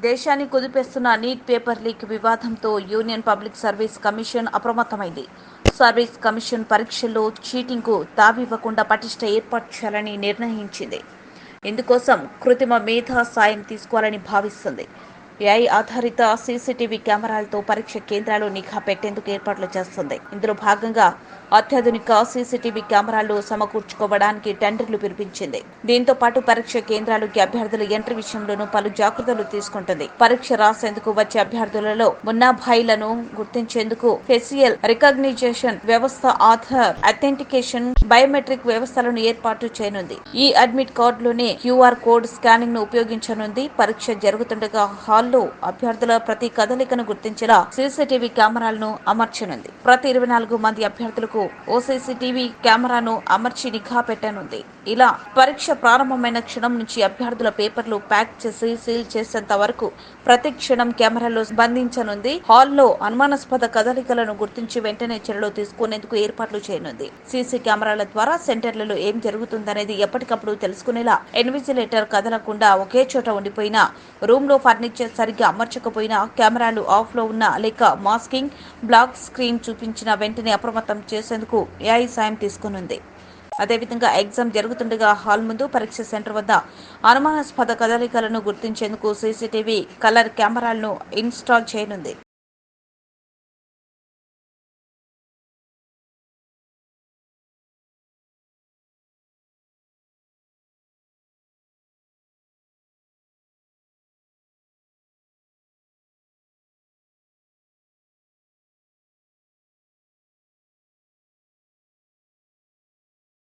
దేశాన్ని కుదిపేస్తున్న NEET paper leak వివాదంతో యూనియన్ పబ్లిక్ సర్వీస్ కమిషన్ అప్రమత్తమైంది. సర్వీస్ కమిషన్ పరీక్షల్లో చీటింగ్కు తావివ్వకుండా పటిష్ట ఏర్పాటు చేయాలని నిర్ణయించింది. ఇందుకోసం కృత్రిమ మేధా సాయం తీసుకోవాలని భావిస్తుంది. ఏఐ ఆధారిత సీసీటీవీ కెమెరాలతో పరీక్ష కేంద్రాలు నిఘా పెట్టేందుకు ఏర్పాట్లు చేస్తుంది. ఇందులో భాగంగా అత్యాధునిక సీసీటీవీ కెమెరాలు సమకూర్చుకోవడానికి టెండర్లు పిలిపించింది. దీంతో పాటు పరీక్ష కేంద్రాలకి అభ్యర్థుల ఎంట్రీ విషయంలోనూ పలు జాగ్రత్తలు తీసుకుంటుంది. పరీక్ష రాసేందుకు వచ్చే అభ్యర్థులలో మున్నాభాయిలను గుర్తించేందుకు ఫేసియల్ రికగ్నిషన్ వ్యవస్థ, ఆధార్ అథెంటికేషన్, బయోమెట్రిక్ వ్యవస్థలను ఏర్పాటు చేయనుంది. ఈ అడ్మిట్ కార్డులోనే క్యూఆర్ కోడ్ స్కానింగ్ ను ఉపయోగించనుంది. పరీక్ష జరుగుతుండగా హాల్లో అభ్యర్థుల ప్రతి కదలికను గుర్తించేలా సీసీటీవీ కెమెరాలను అమర్చనుంది. ప్రతి 24 మంది అభ్యర్థులకు ఓ సీసీటీవీ కెమెరాను అమర్చి నిఘా పెట్టనుంది. ఇలా పరీక్ష ప్రారంభమైన క్షణం నుంచి అభ్యర్థుల పేపర్లు ప్యాక్ చేసి సీల్ చేసేంత వరకు ప్రతి క్షణం కెమెరాలో బంధించనుంది. హాల్లో అనుమానాస్పద కదలికలను గుర్తించి వెంటనే చర్యలు తీసుకునేందుకు ఏర్పాట్లు చేయనుంది. సీసీ కెమెరాల ద్వారా సెంటర్లలో ఏం జరుగుతుందనేది ఎప్పటికప్పుడు తెలుసుకునేలా ఇన్విజిలేటర్ కదలకుండా ఒకే చోట ఉండిపోయినా, రూమ్ లో ఫర్నిచర్ సరిగ్గా అమర్చకపోయినా, కెమెరాలు ఆఫ్ లో ఉన్నా లేక మాస్కింగ్, బ్లాక్ స్క్రీన్ చూపించిన వెంటనే అప్రమత్తం చేసేందుకు ఏఐ సాయం తీసుకునుంది. అదేవిధంగా ఎగ్జామ్ జరుగుతుండగా హాల్ ముందు, పరీక్ష సెంటర్ వద్ద అనుమానాస్పద కదలికలను గుర్తించేందుకు సీసీటీవీ కలర్ కెమెరాలను ఇన్స్టాల్ చేయనుంది.